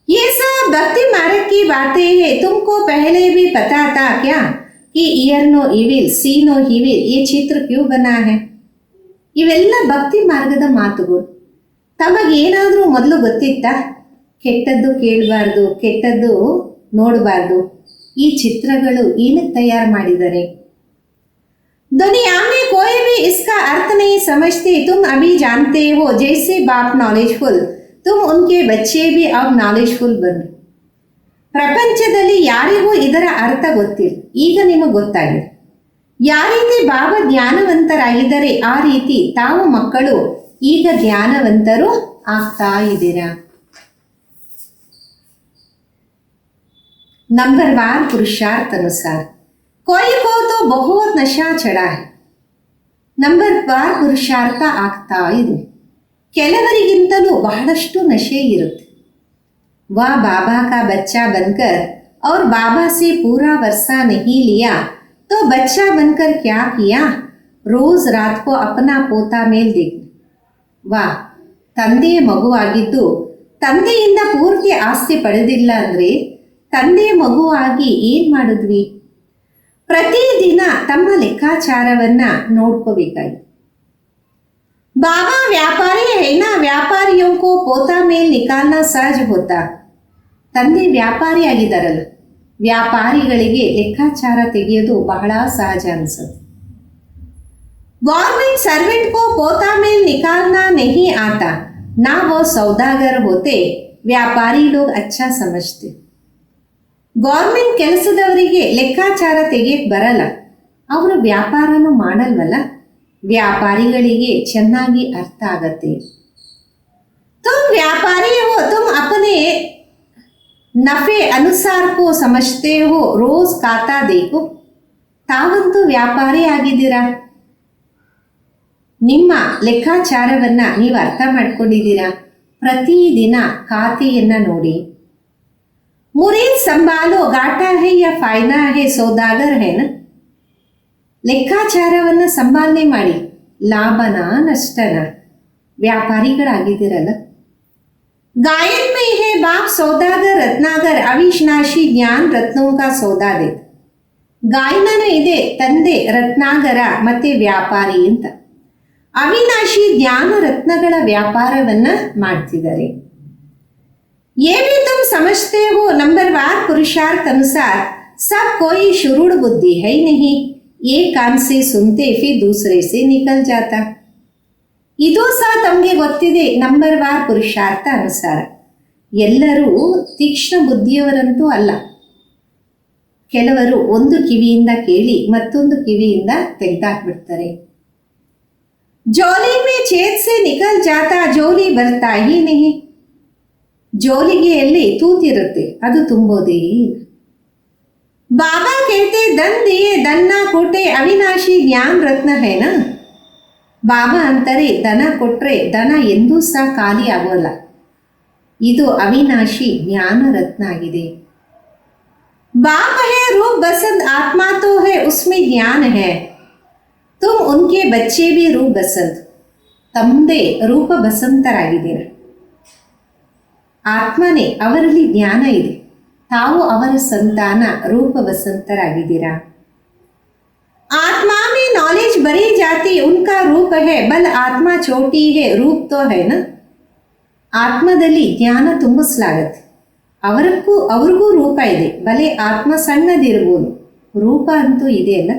ये सब भक्ति मार्ग की बातें हैं. तुमको पहले भी पता था क्या कि ईयर नो इविल सी नो हिविल ये चित्र क्यों बना है. ಇವೆಲ್ಲ ಭಕ್ತಿ ಮಾರ್ಗದ ಮಾತುಗಳು. ತಮಗೇನಾದರೂ ಮೊದಲು ಗೊತ್ತಿತ್ತಾ? ಕೆಟ್ಟದ್ದು ಕೇಳಬಾರ್ದು, ಕೆಟ್ಟದ್ದು ನೋಡಬಾರ್ದು. ಈ ಚಿತ್ರಗಳು ಏನಕ್ಕೆ ತಯಾರು ಮಾಡಿದ್ದಾರೆ? दुनिया में कोई भी इसका अर्थ नहीं समझते. तुम अभी जानते हो, जैसे बाप नॉलेजफुल तुम उनके बच्चे भी अब नॉलेजफुल बनो. ಪ್ರಪಂಚದಲ್ಲಿ ಯಾರಿಗೂ ಇದರ ಅರ್ಥ ಗೊತ್ತಿಲ್ಲ, ಈಗ ನಿಮಗೆ ಗೊತ್ತಾಗಿದೆ. ಯಾವ ರೀತಿ ಬಾಬಾ ಜ್ಞಾನವಂತರಾಗಿದ್ದಾರೆ ಆ ರೀತಿ ತಾವು ಮಕ್ಕಳು ಈಗ ಜ್ಞಾನವಂತರು ಆಗ್ತಾ ಇದ್ದೀರಾ. नंबरवार पुरुषार्थ अनुसार कोई को तो बहुत नशा चढ़ा है. ನಂಬರ್ವಾರ್ ಪುರುಷಾರ್ಥ ಆಗ್ತಾ ಇದೆ. ಕೆಲವರಿಗಿಂತಲೂ ಬಹಳಷ್ಟು ನಶೆ ಇರುತ್ತೆ. वह बाबा का बच्चा बनकर और बाबा से पूरा वर्षा नहीं लिया तो बच्चा बनकर क्या किया, रोज रात को अपना पोता ಮೇಲ್ देख. ವಾ, ತಂದೆಯ ಮಗುವಾಗಿದ್ದು ತಂದೆಯಿಂದ ಪೂರ್ತಿ ಆಸ್ತಿ ಪಡೆದಿಲ್ಲ ಅಂದ್ರೆ ತಂದೆಯ ಮಗುವಾಗಿ ಏನ್ ಮಾಡಿದ್ವಿ? ಪ್ರತಿದಿನ ತಮ್ಮ ಲೆಕ್ಕಾಚಾರವನ್ನ ನೋಡ್ಕೋಬೇಕಾಗಿ. बाबा व्यापारी है ना, ವ್ಯಾಪಾರಿಯೋ ಕೋ ಪೋತಾ ಮೇಲ್ ನಿಕಾಲ್ನಾ ಸಹಜ ಹೋತಾ. ತಂದೆ ವ್ಯಾಪಾರಿ ಆಗಿದ್ದಾರಲ್ಲ, ವ್ಯಾಪಾರಿಗಳಿಗೆ ಲೆಕ್ಕಾಚಾರ ತೆಗೆಯೋದು ಬಹಳ ಸಹಜ ಅನ್ಸುತ್ತೆ. गवर्नमेंट सर्वेंट को पोता मेल निकालना नहीं आता, ना वो सौदागर होते, ವ್ಯಾಪಾರಿ ಲೋಗ್ ಅಚ್ಚಾ ಸಮಜ್ತೆ. ಗೌರ್ಮೆಂಟ್ ಕೆಲಸದವರಿಗೆ ಲೆಕ್ಕಾಚಾರ ತೆಗೆಯಕ್ ಬರಲ್ಲ, ಅವರು ವ್ಯಾಪಾರನೂ ಮಾಡಲ್ವಲ್ಲ, ವ್ಯಾಪಾರಿಗಳಿಗೆ ಚೆನ್ನಾಗಿ ಅರ್ಥ ಆಗತ್ತೆ. तुम व्यापारी हो, तुम अपने नफे अनुसार को समझते हो, रोज खाता देखो. ತಾವಂತೂ ವ್ಯಾಪಾರಿ ಆಗಿದ್ದೀರಾ, ನಿಮ್ಮ ಲೆಕ್ಕಾಚಾರವನ್ನ ನೀವು ಅರ್ಥ ಮಾಡ್ಕೊಂಡಿದ್ದೀರಾ. ಪ್ರತಿದಿನ ಖಾತೆಯನ್ನ ನೋಡಿ. ಮುರೀದ್ ಸಂಭಾಲೋ, ಗಾಟಾ ಹೇ ಯಾ ಫೈನಾ ಹೇ, ಸೌದಾಗರ್ ಹೇನ. ಲೆಕ್ಕಾಚಾರವನ್ನ ಸಂಭಾಲನೆ ಮಾಡಿ, ಲಾಭನ ನಷ್ಟನ, ವ್ಯಾಪಾರಿಗಳಾಗಿದ್ದೀರಲ್ಲ. ಗಾಯನ್ ಮೇ ಹೇ ಬಾಪ್ ಸೌದಾಗರ್ ರತ್ನಾಗರ್, ಅವಿಶ್ನಾಶಿ ಜ್ಞಾನ್ ರತ್ನೋಂ ಕಾ ಸೌದಾ ದೇ. ಗಾಯನನೂ ಇದೆ, ತಂದೆ ರತ್ನಾಗರ ಮತ್ತೆ ವ್ಯಾಪಾರಿ ಅಂತ. ಅವಿನಾಶಿ ಜ್ಞಾನ ರತ್ನಗಳ ವ್ಯಾಪಾರವನ್ನ ಮಾಡ್ತಿದ್ದಾರೆ. ये भी तुम समझते हो, नंबरवार पुरुषार्थ अनुसार सब कोई शुरूढ़ बुद्धि है ही नहीं, एक कान से सुनते फिर दूसरे से निकल जाता. ಇದು ಸಹ ತಮಗೆ ಗೊತ್ತಿದೆ. ನಂಬರ್ವಾರ್ ಪುರುಷಾರ್ಥ ಅನುಸಾರ ಎಲ್ಲರೂ ತೀಕ್ಷ್ಣ ಬುದ್ಧಿಯವರಂತೂ ಅಲ್ಲ. ಕೆಲವರು ಒಂದು ಕಿವಿಯಿಂದ ಕೇಳಿ ಮತ್ತೊಂದು ಕಿವಿಯಿಂದ ತೆಗೆದಾಕ್ಬಿಡ್ತಾರೆ. ಜೋಲಿ ಮೇ ಛೇದ್ ಸೆ ನಿಕಲ್ ಜಾತಾ, ಜೋಲಿ ಬರ್ತಾ ಹಿ ನಹಿ. ಜೋಲಿಗೆಯಲ್ಲಿ ತೂತಿರುತ್ತೆ, ಅದು ತುಂಬೋದೇ ಇಲ್ಲ. ಬಾಬಾ ಕೇಳ್ತೆ ದನ್ ದಿಯೆ ದನ್ನ ಕೊಟ್ಟೆ, ಅವಿನಾಶಿ ಜ್ಞಾನ ರತ್ನ ಹೇನ. ಬಾಬಾ ಅಂತಾರೆ, ದನ ಕೊಟ್ರೆ ದನ ಎಂದೂ ಸಹ ಖಾಲಿ ಆಗೋಲ್ಲ, ಇದು ಅವಿನಾಶಿ ಜ್ಞಾನ ರತ್ನ ಆಗಿದೆ. बाप है रूप बसंत, आत्मा तो है उसमें ज्ञान है, तुम उनके बच्चे भी रूप बसंत. ತಂದೆ ರೂಪ ಬಸಂತರಾಗಿದ್ದೀರ, ಆತ್ಮನೇ ಅವರಲ್ಲಿ ಜ್ಞಾನ ಇದೆ, ತಾವು ಅವರ ಸಂತಾನ ರೂಪ ಬಸಂತರಾಗಿದ್ದೀರಾ. आत्मा में नॉलेज भरी जाती, उनका रूप है, बल आत्मा छोटी है, रूप तो है ना. ಆತ್ಮದಲ್ಲಿ ಜ್ಞಾನ ತುಂಬಿಸಲಾಗತ್ತೆ, ಅವ್ರಿಗೂ ರೂಪ ಇದೆ, ಬಲೆ ಆತ್ಮ ಸಣ್ಣದಿರ್ಬೋದು, ರೂಪ ಅಂತೂ ಇದೆ ಅಲ್ಲ.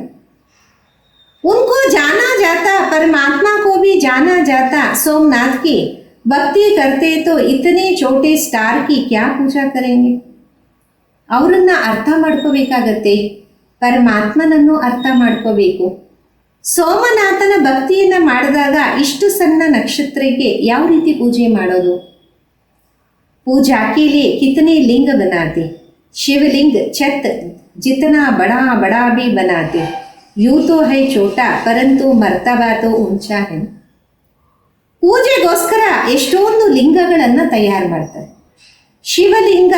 उनको जाना जाता, परमात्मा को भी जाना जाता. सोमनाथ की भक्ति करते तो इतने छोटे स्टार की क्या पूजा करेंगे. ಅವರನ್ನ ಅರ್ಥ ಮಾಡ್ಕೋಬೇಕಾಗತ್ತೆ, ಪರಮಾತ್ಮನನ್ನು ಅರ್ಥ ಮಾಡ್ಕೋಬೇಕು. ಸೋಮನಾಥನ ಭಕ್ತಿಯನ್ನ ಮಾಡಿದಾಗ ಇಷ್ಟು ಸಣ್ಣ ನಕ್ಷತ್ರಕ್ಕೆ ಯಾವ ರೀತಿ ಪೂಜೆ ಮಾಡೋದು. पूजा के लिए कितने लिंग बनाते, शिवलिंग छत जितना बड़ा बड़ा भी बनाते, यूं तो है छोटा परंतु मर्तबा तो ऊंचा है. ಪೂಜೆಗೋಸ್ಕರ ಎಷ್ಟೊಂದು ಲಿಂಗಗಳನ್ನು ತಯಾರು ಮಾಡ್ತಾರೆ. ಶಿವಲಿಂಗ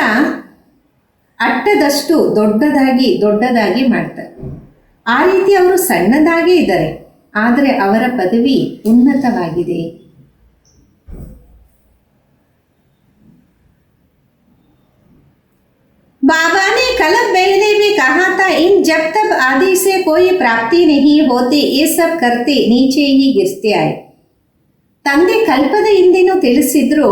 ಅಟ್ಟದಷ್ಟು ದೊಡ್ಡದಾಗಿ ಮಾಡ್ತಾರೆ. ಆ ರೀತಿ ಅವರು ಸಣ್ಣದಾಗೇ ಇದ್ದಾರೆ, ಆದರೆ ಅವರ ಪದವಿ ಉನ್ನತವಾಗಿದೆ. बाबा ने कलब पहले भी कहा था, इन जब तक आदि से कोई प्राप्ति नहीं होती, ये सब करते नीचे ही गिरते आए. ತಂದೆ ಕಲ್ಪದ ಹಿಂದೆನೂ ತಿಳಿಸಿದ್ರು,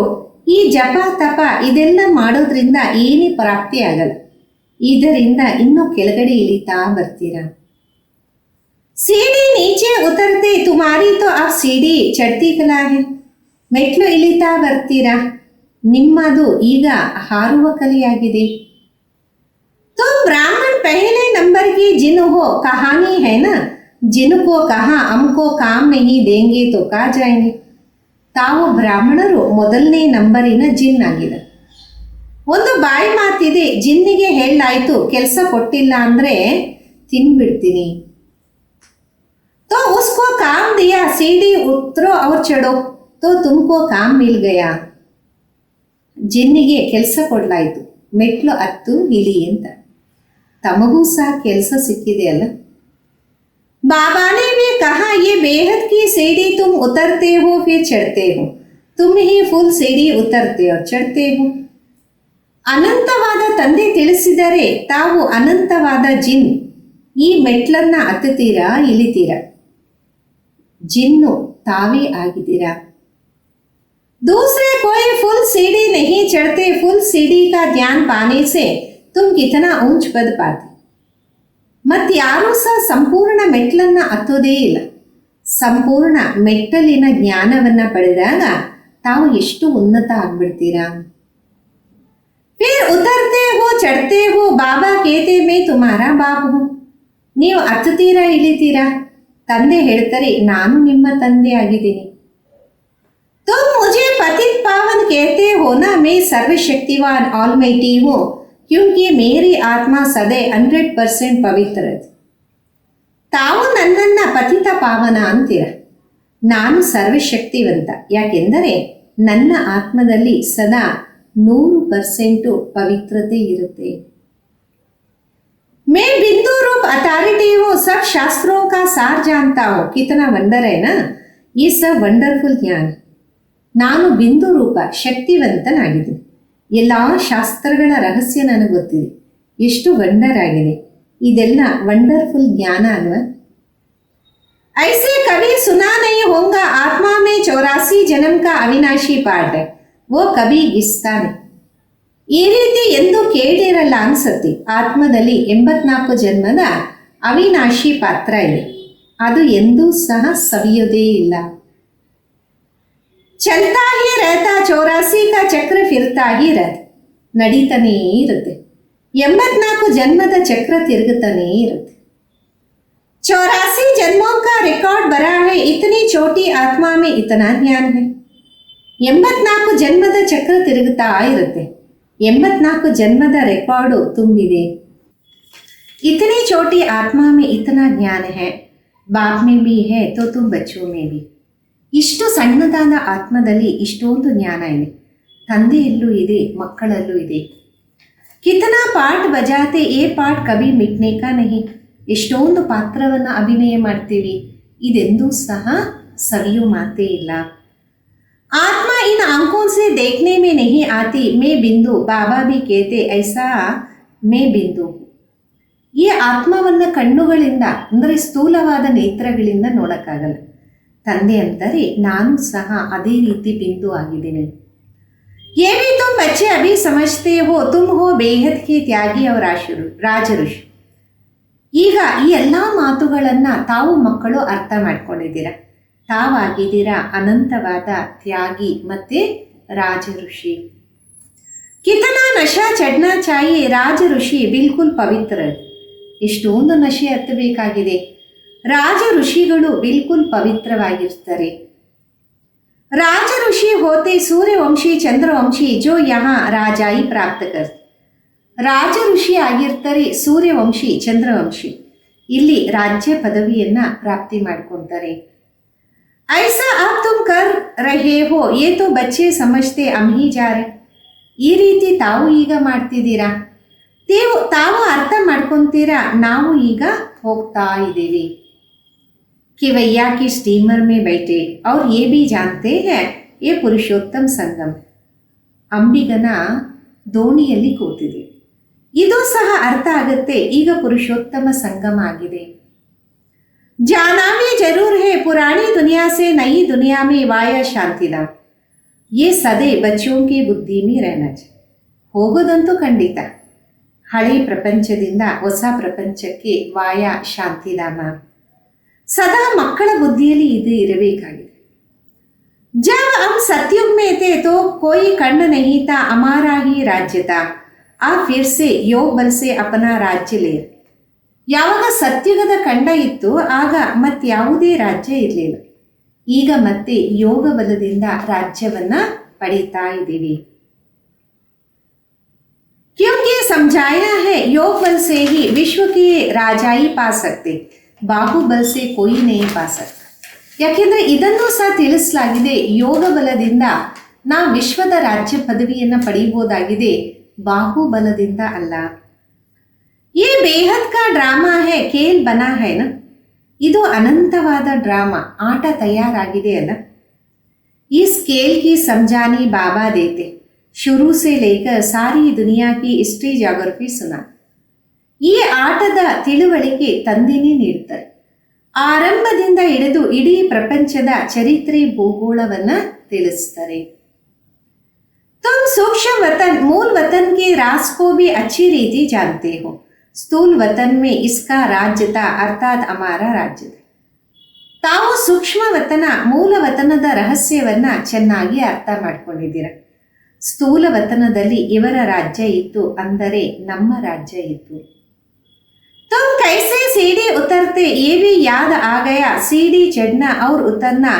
ಈ ಜಪ ತಪ ಇದೆಲ್ಲ ಮಾಡೋದ್ರಿಂದ ಏನೇ ಪ್ರಾಪ್ತಿ ಆಗಲ್ಲ, ಇದರಿಂದ ಇನ್ನೂ ಕೆಳಗಡೆ ಇಳಿತಾ ಬರ್ತೀರಾ. सीढ़ी नीचे उतरते तुम्हारी तो अब सीढ़ी चढ़ती कला है. ಮೆಟ್ಲು ಇಳಿತಾ ಬರ್ತೀರಾ, ನಿಮ್ಮದು ಈಗ ಹಾರುವ ಕಲೆಯಾಗಿದೆ. तुम ब्राह्मण पहले नंबर की जिन हो, कहानी है ना, जिनको कहा हमको काम नहीं देंगे तो कहा जाएंगे. ತಾವು ಬ್ರಾಹ್ಮಣರು ಮೊದಲನೇ ನಂಬರಿನ ಜಿನ್ ಆಗಿದೆ. ಒಂದು ಬಾಯಿ ಮಾತಿದೆ, ಜಿನ್ನಿಗೆ ಹೇಳಾಯ್ತು ಕೆಲಸ ಕೊಟ್ಟಿಲ್ಲ ಅಂದ್ರೆ ತಿನ್ಬಿಡ್ತೀನಿ. तो उसको काम दिया, सीढ़ी उतरो और चढ़ो, तो तुमको काम मिल गया. ಜಿನ್ನಿಗೆ ಕೆಲಸ ಕೊಡ್ಲಾಯ್ತು, ಮೆಟ್ಲು ಹತ್ತು ಇಳಿ ಅಂತ. ತಮಗೂ ಸಹ ಕೆಲಸ ಸಿಕ್ಕಿದೆ ಅಲ್ಲ. बाबा ने भी कहा, ये बेहद की सीढ़ी तुम उतरते हो फिर चढ़ते हो, तुम ही फुल सीढ़ी उतरते और चढ़ते हो. ಅನಂತವಾದ ತಂದೆ ತಿಳಿಸಿದರೆ, ತಾವು ಅನಂತವಾದ ಜಿನ್, ಈ ಮೆಟ್ಲನ್ನ ಹತ್ತುತ್ತೀರಾ, ಇಳಿತೀರಾ? ಜಿನ್ನು ತಾವೇ ಆಗಿದ್ದೀರಾ. दूसरे कोई फुल सीढ़ी नहीं चढ़ते, फुल सीढ़ी का ज्ञान पाने से तुम कितना ऊंच पद पाते. ಮತ್ತಾರೂ ಸಹ ಸಂಪೂರ್ಣ ಮೆಟ್ಲನ್ನ ಹತ್ತೋದೇ ಇಲ್ಲ. ಸಂಪೂರ್ಣ ಮೆಟ್ಟಲಿನ ಜ್ಞಾನವನ್ನ ಪಡೆದಾಗ ತಾವು ಎಷ್ಟು ಉನ್ನತ ಆಗ್ಬಿಡ್ತೀರಾ. ಫಿರ್ ಉತರ್ತೆ ಹೋ ಚढ़ते हो, ಬಾಬಾ कहते मैं तुम्हारा बाप हूं. ನೀವು ಹತ್ತುತ್ತೀರಾ, ಇಳಿತೀರಾ, ತಂದೆ ಹೇಳ್ತಾರೆ ನಾನು ನಿಮ್ಮ ತಂದೆ ಆಗಿದ್ದೀನಿ. तुम मुझे पतित पावन कहते हो ना, मैं सर्वशक्तिवान ऑलमाइटी हूँ, क्योंकि मेरी आत्मा सदै 100% पवित्र है. ತಾವು ನನ್ನನ್ನು ಪತಿತ ಪಾವನ ಅಂತೀರ. ನಾನು ಸರ್ವಶಕ್ತಿವಂತ, ಯಾಕೆಂದರೆ ನನ್ನ ಆತ್ಮದಲ್ಲಿ ಸದಾ 100% ಪವಿತ್ರತೆ ಇರುತ್ತೆ. मैं बिंदु रूप अथॉरिटी हूँ, सब शास्त्रों का सार जानता हूँ. कितना वंडर है ना, ये सब वंडरफुल ज्ञान. ನಾನು ಬಿಂದು ರೂಪ ಶಕ್ತಿವಂತನಾಗಿದ್ದೀನಿ. ಎಲ್ಲ ಶಾಸ್ತ್ರಗಳ ರಹಸ್ಯ ನನಗೆ ಗೊತ್ತಿದೆ. ಎಷ್ಟು ವಂಡರ್ ಆಗಿದೆ. ಇದೆಲ್ಲ ವಂಡರ್ಫುಲ್ ಜ್ಞಾನ ಅಲ್ವಾ. ಐಸೆ ಕವಿ ಸುನಾ नहीं होगा, आत्मा में 84 जन्म का अविनाशी पाठ है, वो कभी गिस्ता नहीं. ಈ ರೀತಿ ಎಂದು ಕೇಳಿರಲ್ಲ ಅನ್ಸತ್ತೆ. ಆತ್ಮದಲ್ಲಿ 84 ಜನ್ಮದ ಅವಿನಾಶಿ ಪಾತ್ರ ಇದೆ, ಅದು ಎಂದೂ ಸಹ ಸವಿಯೋದೇ ಇಲ್ಲ. ಚಲ್ತಾ ಹಿ रहता, 84 का ಚಕ್ರ ಫಿರ್ತಾ ಹಿ रहता, ನಡೀತಾನೇ ಇರುತ್ತೆ. 84 ಜನ್ಮದ ಚಕ್ರ ತಿರುಗುತ್ತಾನೇ ಇರುತ್ತೆ. 84 जन्मों का रिकॉर्ड भरा है, इतनी छोटी आत्मा में इतना ज्ञान है. 84 ಜನ್ಮದ ಚಕ್ರ ತಿರುಗುತ್ತಾ ಇರುತ್ತೆ. 84 ಜನ್ಮದ ರೆಕಾರ್ಡು ತುಂಬಿದೆ. इतनी छोटी आत्मा में इतना ज्ञान है, बाप में भी है तो तुम बच्चों में भी. ಇಷ್ಟು ಸಣ್ಣದಾದ ಆತ್ಮದಲ್ಲಿ ಇಷ್ಟೊಂದು ಜ್ಞಾನ ಇದೆ. ತಂದೆಯಲ್ಲೂ ಇದೆ, ಮಕ್ಕಳಲ್ಲೂ ಇದೆ. ಕಿತನಾ ಪಾಠ ಬಜಾತೆ ಏ ಪಾಠ ಕಭಿ ಮಿಟ್ನೆ ಕಾ ನಹಿ. ಎಷ್ಟೊಂದು ಪಾತ್ರವನ್ನು ಅಭಿನಯ ಮಾಡ್ತೀವಿ, ಇದೆಂದೂ ಸಹ ಸವಿಯೋ ಮಾತೇ ಇಲ್ಲ. ಆತ್ಮ ಇನ್ ಆಂಖೋं से देखने में नहीं आती, मैं बिंदु, बाबा भी कहते ऐसा मैं बिंदु. ಈ ಆತ್ಮವನ್ನು ಕಣ್ಣುಗಳಿಂದ ಅಂದರೆ ಸ್ಥೂಲವಾದ ನೇತ್ರಗಳಿಂದ ನೋಡಕ್ಕಾಗಲ್ಲ. ತಂದೆ ಅಂತಾರೆ ನಾನು ಸಹ ಅದೇ ರೀತಿ ಬಿಂದು ಆಗಿದ್ದೇನೆ. ये भी तुम बच्चे अभी समझते हो, तुम हो बेहद के त्यागी और ರಾಜಋಷಿ. ಈಗ ಈ ಎಲ್ಲ ಮಾತುಗಳನ್ನು ತಾವು ಮಕ್ಕಳು ಅರ್ಥ ಮಾಡ್ಕೊಂಡಿದ್ದೀರಾ. ತಾವಾಗಿದ್ದೀರಾ ಅನಂತವಾದ ತ್ಯಾಗಿ ಮತ್ತೆ ರಾಜಋಷಿ. ಕಿತನಾ ನಶಾ ಚಡ್ನಾ ಚಾಹಿಯೆ, ರಾಜಋಷಿ ಬಿಲ್ಕುಲ್ ಪವಿತ್ರ. ಎಷ್ಟೊಂದು ನಶೆ ಹತ್ತಬೇಕಾಗಿದೆ. ರಾಜ ಋಷಿಗಳು ಬಿಲ್ಕುಲ್ ಪವಿತ್ರವಾಗಿರ್ತಾರೆ. ರಾಜ ಋಷಿ ಹೋತೆ ಸೂರ್ಯವಂಶಿ ಚಂದ್ರವಂಶಿ ಜೋ ಯಹಾ ರಾಜಾಯಿ ಪ್ರಾಪ್ತ ಕರ್. ರಾಜ ಋಷಿ ಆಗಿರ್ತಾರೆ, ಸೂರ್ಯವಂಶಿ ಚಂದ್ರವಂಶಿ ಇಲ್ಲಿ ರಾಜ್ಯ ಪದವಿಯನ್ನ ಪ್ರಾಪ್ತಿ ಮಾಡ್ಕೊತಾರೆ. ಐಸಾ ಅಬ್ ತುಮ್ ಕರ್ ರಹೇ ಹೋ, ಯೇ ತೋ ಬಚ್ಚೆ ಸಮಜ್ತೆ ಹಮ್ ಹಿ ಜಾ ರಹೆ. ಈ ರೀತಿ ತಾವು ಈಗ ಮಾಡ್ತಿದ್ದೀರಾ, ತಾವು ಅರ್ಥ ಮಾಡ್ಕೊತೀರಾ, ನಾವು ಈಗ ಹೋಗ್ತಾ ಇದ್ದೀವಿ. केवैया की स्टीमर में बैठे और ये भी जानते हैं ये पुरुषोत्तम संगम. ಅಂಬಿಗನ ದೋಣಿಯಲ್ಲಿ ಕೂತಿದೆ, ಇದು ಸಹ ಅರ್ಥ ಆಗುತ್ತೆ, ಈಗ ಪುರುಷೋತ್ತಮ ಸಂಗಮ ಆಗಿದೆ. जाना भी जरूर है, पुरानी दुनिया से नई दुनिया में वाया शांतिधाम. ये सदै बच्चों की बुद्धि में रहना चाहिए. ಹೋಗೋದಂತೂ ಖಂಡಿತ, ಹಳೆ ಪ್ರಪಂಚದಿಂದ ಹೊಸ ಪ್ರಪಂಚಕ್ಕೆ ವಾಯ ಶಾಂತಿಧಾಮ ಸದಾ ಮಕ್ಕಳ ಬುದ್ಧಿಯಲ್ಲಿ ಇದು ಇರಬೇಕಾಗಿದೆ. जब हम सतयुग में थे तो कोई खंड नहीं था, हमारा ही राज्य था. आ फिर से योग बल से अपना राज्य ले. ಯಾವಾಗ ಸತ್ಯುಗದ ಖಂಡ ಇತ್ತು ಆಗ ಮತ್ಯಾವುದೇ ರಾಜ್ಯ ಇರಲಿಲ್ಲ. ಈಗ ಮತ್ತೆ ಯೋಗ ಬಲದಿಂದ ರಾಜ್ಯವನ್ನ ಪಡೀತಾ ಇದ್ದೀವಿ. क्योंकि समझाया है योग बल से ही विश्व की राजाई पा सकते, ಬಾಹುಬಲ್ ಸೆ ಕೋಯಿ ನೇಹಿ ಪಾ ಸಕ್ತಾ. ಯಾಕೆಂದರೆ ಇದನ್ನು ಸಹ ತಿಳಿಸಲಾಗಿದೆ, ಯೋಗ ಬಲದಿಂದ ನಾವು ವಿಶ್ವದ ರಾಜ್ಯ ಪದವಿಯನ್ನು ಪಡೆಯಬಹುದಾಗಿದೆ, ಬಾಹುಬಲದಿಂದ ಅಲ್ಲ. ಈ ಬೇಹದ್ ಕಾ ಡ್ರಾಮಾ ಹೇ, ಖೇಲ್ ಬನಾ ಹೈ ನ. ಇದು ಅನಂತವಾದ ಡ್ರಾಮಾ, ಆಟ ತಯಾರಾಗಿದೆ ಅಲ್ಲ. इस खेल की समझानी बाबा देते, शुरू से लेकर सारी दुनिया की हिस्ट्री ज्योग्राफी सुना. ಈ ಆಟದ ತಿಳುವಳಿಕೆ ತಂದೆನೇ ನೀಡುತ್ತಾರೆ. ಆರಂಭದಿಂದ ಹಿಡಿದು ಇಡೀ ಪ್ರಪಂಚದ ಚರಿತ್ರೆ ಭೂಗೋಳವನ್ನ ತಿಳಿಸ್ತಾರೆ. तुम सूक्ष्म वतन मूल वतन के राज को भी अच्छी रीति जानते हो. स्थूल वतन में इसका राज्य था अर्थात हमारा राज्य था. ತಾವು ಸೂಕ್ಷ್ಮ ವತನ ಮೂಲ ವತನದ ರಹಸ್ಯವನ್ನ ಚೆನ್ನಾಗಿ ಅರ್ಥ ಮಾಡ್ಕೊಂಡಿದ್ದೀರ. ಸ್ಥೂಲ ವತನದಲ್ಲಿ ಇವರ ರಾಜ್ಯ ಇತ್ತು, ಅಂದರೆ ನಮ್ಮ ರಾಜ್ಯ ಇತ್ತು. तुम कैसे सीढ़ी उतरते ये भी याद आ गया. सीढ़ी चढ़ना और उतरना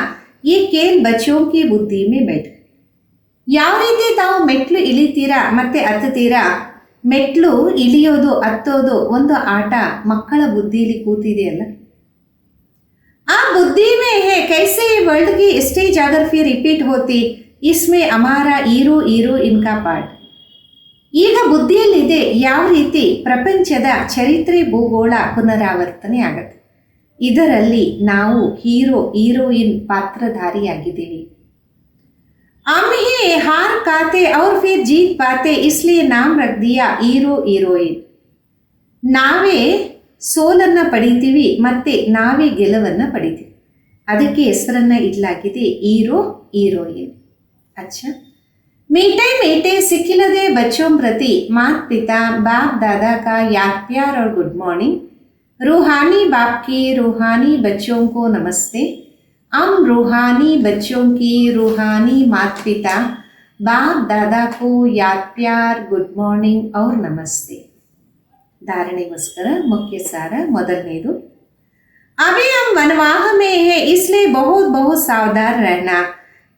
ये खेल बच्चों की बुद्धि में बैठ. ಯಾವ ರೀತಿ ತಾವು ಮೆಟ್ಲು ಇಳಿತೀರಾ ಮತ್ತೆ ಹತ್ತುತ್ತೀರಾ, ಮೆಟ್ಲು ಇಳಿಯೋದು ಹತ್ತೋದು ಒಂದು ಆಟ ಮಕ್ಕಳ ಬುದ್ಧಿಲಿ ಕೂತಿದೆಯಲ್ಲ. ಆ बुद्धि में है कैसे वर्ल्ड की हिस्ट्री ज्योग्राफी रिपीट होती, इसमें हमारा हीरो हीरो इनका पार्ट. ಈಗ ಬುದ್ಧಿಯಲ್ಲಿದೆ ಯಾವ ರೀತಿ ಪ್ರಪಂಚದ ಚರಿತ್ರೆ ಭೂಗೋಳ ಪುನರಾವರ್ತನೆ ಆಗತ್ತೆ, ಇದರಲ್ಲಿ ನಾವು ಹೀರೋ ಹೀರೋಯಿನ್ ಪಾತ್ರಧಾರಿಯಾಗಿದ್ದೀವಿ. हम ही हार खाते और फिर जीत पाते इसलिए नाम रख दिया हीरो हीरोइन. ನಾವೇ ಸೋಲನ್ನು ಪಡಿತೀವಿ ಮತ್ತೆ ನಾವೇ ಗೆಲುವನ್ನು ಪಡಿತೀವಿ, ಅದಕ್ಕೆ ಹೆಸರನ್ನು ಇಡಲಾಗಿದೆ ಹೀರೋ ಹೀರೋಯಿನ್. अच्छा, मीठे मीठे सिखिलदे बच्चों प्रति माता पिता बाप दादा का याद प्यार और गुड मॉर्निंग. रूहानी बाप की रूहानी बच्चों को नमस्ते. हम रूहानी बच्चों की रूहानी माता पिता बाप दादा को याद प्यार गुड मॉर्निंग और नमस्ते. धारणेಗೋಸ್ಕರ मुख्य सार ಮೊದಲನೇದು, अभी हम वनवाह में है इसलिए बहुत बहुत सावधान रहना.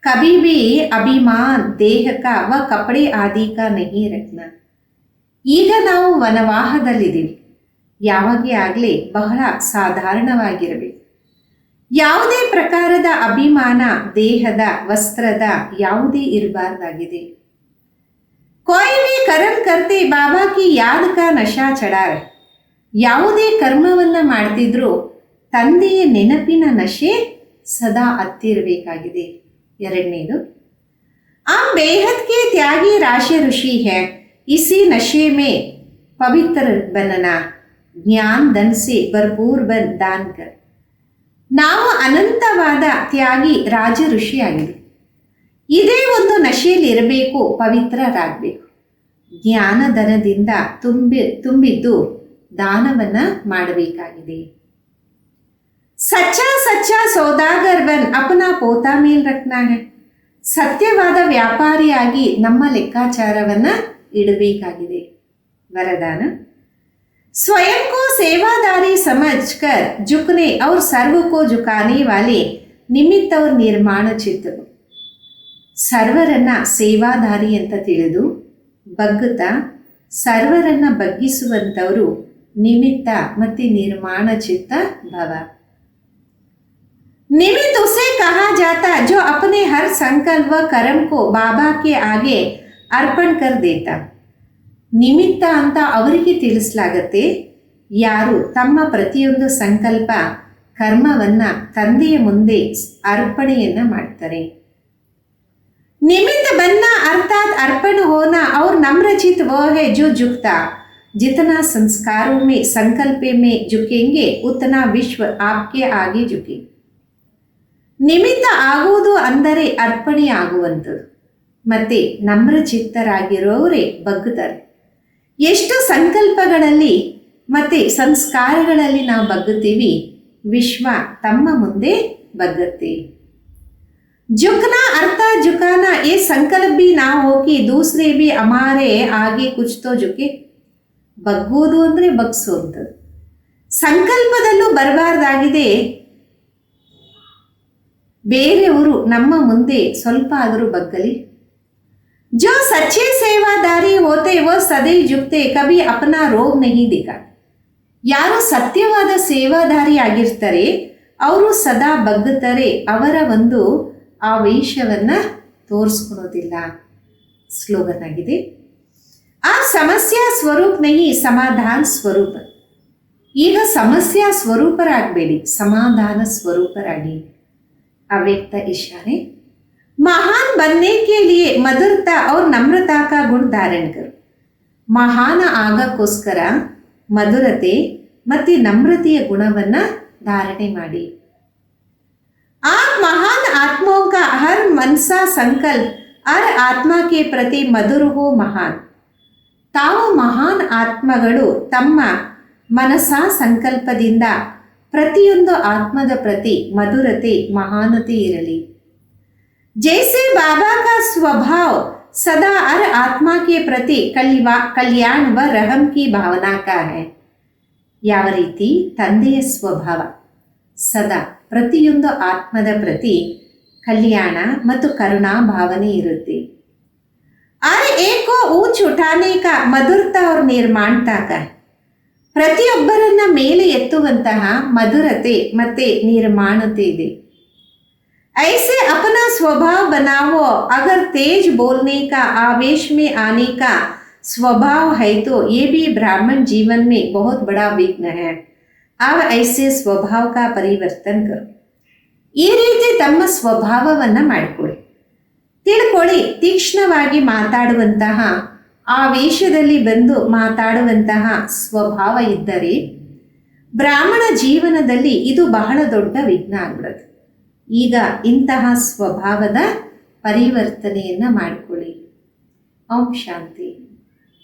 कभी भी अभिमान देह का व कपड़े आदि का नहीं रखना. ಈಗ ನಾವು ವನವಾಹದಲ್ಲಿದ್ದೀವಿ, ಯಾವಾಗೇ ಆಗಲಿ ಬಹಳ ಸಾಧಾರಣವಾಗಿರಬೇಕು. ಯಾವುದೇ ಪ್ರಕಾರದ ಅಭಿಮಾನ ದೇಹದ ವಸ್ತ್ರದ ಯಾವುದೇ ಇರಬಾರ್ದಾಗಿದೆ. कोई भी कर्म करते बाबा की याद का नशा चढ़ा है. ಯಾವುದೇ ಕರ್ಮವನ್ನ ಮಾಡ್ತಿದ್ರು ತಂದೆಯ ನೆನಪಿನ ನಶೆ ಸದಾ ಹತ್ತಿರಬೇಕಾಗಿದೆ. ಎರಡನೇದು, हम बेहद के त्यागी राशि ऋषि है. इसी नशे में पवित्र बनना. ज्ञान धन से भरपूर बन दान कर. ನಾವು ಅನಂತವಾದ ತ್ಯಾಗಿ ರಾಜ ಋಷಿಯಾಗಿದೆ. ಇದೇ ಒಂದು ನಶೆಯಲ್ಲಿ ಇರಬೇಕು, ಪವಿತ್ರರಾಗಬೇಕು. ಜ್ಞಾನಧನದಿಂದ ತುಂಬಿದ್ದು ದಾನವನ್ನ ಮಾಡಬೇಕಾಗಿದೆ. ಸಚ್ಚಾ ಸಚ್ಚಾ ಸೌದಾಗರ್ ಬನ್ ಅಪನಾ ಪೋತಾ ಮೇಲ್ ರಖ್ನಾ ಹೈ. ಸತ್ಯವಾದ ವ್ಯಾಪಾರಿಯಾಗಿ ನಮ್ಮ ಲೆಕ್ಕಾಚಾರವನ್ನ ಇಡಬೇಕಾಗಿದೆ. ವರದಾನ, स्वयं को सेवादारी समझकर झुकने और सर्व को झुकाने वाले निमित्त और निर्माण चित्त. ಸರ್ವರನ್ನ ಸೇವಾದಾರಿ ಅಂತ ತಿಳಿದು ಬಗ್ಗುತ್ತಾ ಸರ್ವರನ್ನ ಬಗ್ಗಿಸುವಂಥವರು ನಿಮಿತ್ತ ಮತ್ತು ನಿರ್ಮಾಣ ಚಿತ್ತ ಭವ. निमित्त उसे कहा जाता जो अपने हर संकल्प व कर्म को बाबा के आगे अर्पण कर देता. ನಿಮಿತ್ತ ಅಂತ ಅವರಿಗೆ ತಿಳಿಸಲಾಗತ್ತೆ ಯಾರು ತಮ್ಮ ಪ್ರತಿಯೊಂದು ಸಂಕಲ್ಪ ಕರ್ಮವನ್ನ ತಂದೆಯ ಮುಂದೆ ಅರ್ಪಣೆಯನ್ನ ಮಾಡ್ತಾರೆ. निमित्त बनना अर्थात अर्पण होना और नम्रचित वो है जो झुकता. जितना संस्कारों में संकल्प में झुकेंगे उतना विश्व आपके आगे झुके. ನಿಮಿತ್ತ ಆಗುವುದು ಅಂದರೆ ಅರ್ಪಣೆ ಆಗುವಂಥದ್ದು, ಮತ್ತೆ ನಮ್ರಚಿತ್ತರಾಗಿರೋರೇ ಬಗ್ಗುತ್ತಾರೆ. ಎಷ್ಟು ಸಂಕಲ್ಪಗಳಲ್ಲಿ ಮತ್ತೆ ಸಂಸ್ಕಾರಗಳಲ್ಲಿ ನಾವು ಬಗ್ಗುತ್ತೀವಿ, ವಿಶ್ವ ತಮ್ಮ ಮುಂದೆ ಬಗ್ಗುತ್ತೆ. झुकना अर्थात झुकाना ये संकल्प भी ना हो कि दूसरे भी हमारे आगे कुछ तो झुके. ಬಗ್ಗೋದು ಅಂದರೆ ಬಗ್ಸೋಂಥದ್ದು. ಸಂಕಲ್ಪದಲ್ಲೂ ಬರಬಾರ್ದಾಗಿದೆ ಬೇರೆಯವರು ನಮ್ಮ ಮುಂದೆ ಸ್ವಲ್ಪ ಆದರೂ ಬಗ್ಗಲಿ. जो सच्चे सेवादारी होते वो सदैव झुकते कभी अपना रोग नहीं दिखा. ಯಾರು ಸತ್ಯವಾದ ಸೇವಾದಾರಿ ಆಗಿರ್ತಾರೆ ಅವರು ಸದಾ ಬಗ್ಗುತ್ತಾರೆ, ಅವರ ಒಂದು ಆವೇಶವನ್ನು ತೋರಿಸ್ಕೊಳೋದಿಲ್ಲ. ಸ್ಲೋಗನ್ ಆಗಿದೆ, ಆ ಸಮಸ್ಯಾ ಸ್ವರೂಪ ನಹಿ ಸಮಾಧಾನ ಸ್ವರೂಪ. ಈಗ ಸಮಸ್ಯಾ ಸ್ವರೂಪರಾಗಬೇಡಿ, ಸಮಾಧಾನ ಸ್ವರೂಪರಾಗಿ. ಅವ್ಯಕ್ತ ಇಶಾರೆ, महान बनने के लिए मधुरता और नम्रता का गुण धारण करो. ಮಹಾನ ಆಗಕ್ಕೋಸ್ಕರ ಮಧುರತೆ ಮತ್ತು ನಮ್ರತೆಯ ಗುಣವನ್ನು धारणे ಮಾಡಿ. आप महान आत्माओं का हर मनसा संकल्प हर आत्मा के प्रति मधुर हो महान. ತಾವು ಮಹಾನ್ ಆತ್ಮಗಳು ತಮ್ಮ ಮನಸ ಸಂಕಲ್ಪದಿಂದ ಪ್ರತಿಯೊಂದು ಆತ್ಮದ ಪ್ರತಿ ಮಧುರತೆ ಮಹಾನತೆ ಇರಲಿ. जैसे बाबा का स्वभाव सदा हर आत्मा के प्रति कल्याण व रहम की भावना का है. ಯಾವ ರೀತಿ ತಂದೆಯ ಸ್ವಭಾವ ಸದಾ ಪ್ರತಿಯೊಂದು ಆತ್ಮದ ಪ್ರತಿ ಕಲ್ಯಾಣ ಮತ್ತು ಕರುಣಾ ಭಾವನೆ ಇರುತ್ತೆ. हर एक को ऊंच उठाने का मधुरता और निर्माणता का. ಪ್ರತಿಯೊಬ್ಬರನ್ನ ಮೇಲೆ ಎತ್ತುವಂತಹ ಮಧುರತೆ ಮತ್ತೆ ನಿರ್ಮಾಣತೆ ಇದೆ. ऐसे अपना स्वभाव बनाओ. अगर तेज बोलने का आवेश में आने का स्वभाव है तो ये भी ब्राह्मण जीवन में बहुत बड़ा विघ्न है. अब ऐसे स्वभाव का परिवर्तन करो. ಈ ರೀತಿ ತಮ್ಮ ಸ್ವಭಾವವನ್ನು ಮಾಡಿಕೊಳ್ಳಿ. ತಿಳ್ಕೊಳ್ಳಿ, ತೀಕ್ಷ್ಣವಾಗಿ ಮಾತಾಡುವಂತಹ ಆವೇಶದಲ್ಲಿ ಬಂದು ಮಾತಾಡುವಂತಹ ಸ್ವಭಾವ ಇದ್ದರೆ ಬ್ರಾಹ್ಮಣ ಜೀವನದಲ್ಲಿ ಇದು ಬಹಳ ದೊಡ್ಡ ವಿಘ್ನ ಆಗ್ಬಿಡುತ್ತೆ. ಈಗ ಇಂತಹ ಸ್ವಭಾವದ ಪರಿವರ್ತನೆಯನ್ನು ಮಾಡಿಕೊಳ್ಳಿ. ಓಂ ಶಾಂತಿ.